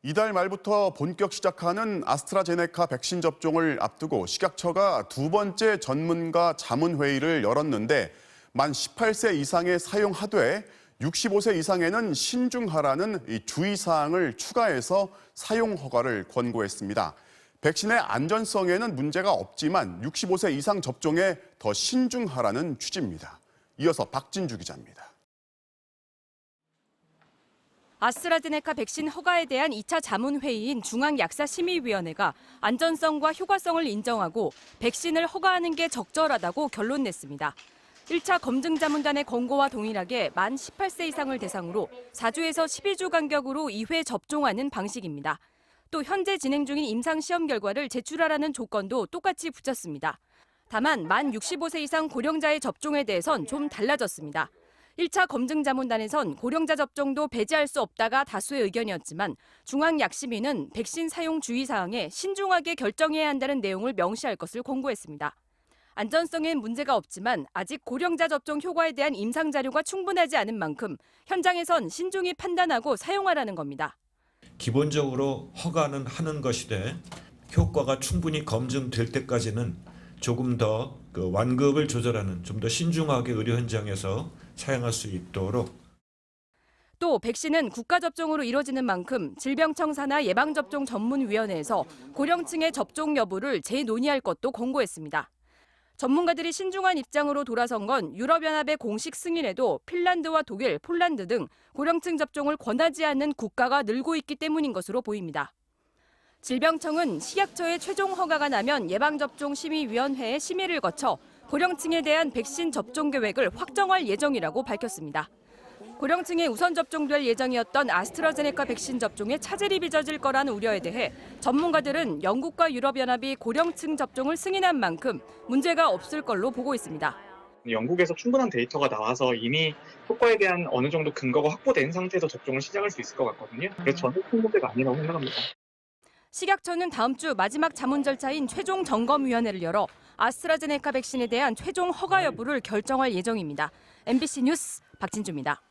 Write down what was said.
이달 말부터 본격 시작하는 아스트라제네카 백신 접종을 앞두고 식약처가 두 번째 전문가 자문회의를 열었는데 만 18세 이상에 사용하되 65세 이상에는 신중하라는 주의사항을 추가해서 사용 허가를 권고했습니다. 백신의 안전성에는 문제가 없지만 65세 이상 접종에 더 신중하라는 취지입니다. 이어서 박진주 기자입니다. 아스트라제네카 백신 허가에 대한 2차 자문회의인 중앙약사심의위원회가 안전성과 효과성을 인정하고 백신을 허가하는 게 적절하다고 결론 냈습니다. 1차 검증 자문단의 권고와 동일하게 만 18세 이상을 대상으로 4주에서 12주 간격으로 2회 접종하는 방식입니다. 또 현재 진행 중인 임상시험 결과를 제출하라는 조건도 똑같이 붙였습니다. 다만 만 65세 이상 고령자의 접종에 대해선 좀 달라졌습니다. 1차 검증 자문단에선 고령자 접종도 배제할 수 없다가 다수의 의견이었지만 중앙약심위는 백신 사용 주의사항에 신중하게 결정해야 한다는 내용을 명시할 것을 권고했습니다. 안전성엔 문제가 없지만 아직 고령자 접종 효과에 대한 임상 자료가 충분하지 않은 만큼 현장에선 신중히 판단하고 사용하라는 겁니다. 기본적으로 허가는 하는 것이되 효과가 충분히 검증될 때까지는 조금 더 완급을 조절하는 좀 더 신중하게 의료 현장에서 사용할 수 있도록. 또 백신은 국가접종으로 이뤄지는 만큼 질병청사나 예방접종전문위원회에서 고령층의 접종 여부를 재논의할 것도 권고했습니다. 전문가들이 신중한 입장으로 돌아선 건 유럽연합의 공식 승인에도 핀란드와 독일, 폴란드 등 고령층 접종을 권하지 않는 국가가 늘고 있기 때문인 것으로 보입니다. 질병청은 식약처의 최종 허가가 나면 예방접종심의위원회의 심의를 거쳐 고령층에 대한 백신 접종 계획을 확정할 예정이라고 밝혔습니다. 고령층에 우선 접종될 예정이었던 아스트라제네카 백신 접종에 차질이 빚어질 거라는 우려에 대해 전문가들은 영국과 유럽연합이 고령층 접종을 승인한 만큼 문제가 없을 걸로 보고 있습니다. 영국에서 충분한 데이터가 나와서 이미 효과에 대한 어느 정도 근거가 확보된 상태에서 접종을 시작할 수 있을 것 같거든요. 그래서 저는 큰 문제가 아니라고 생각합니다. 식약처는 다음 주 마지막 자문 절차인 최종 점검위원회를 열어 아스트라제네카 백신에 대한 최종 허가 여부를 결정할 예정입니다. MBC 뉴스 박진주입니다.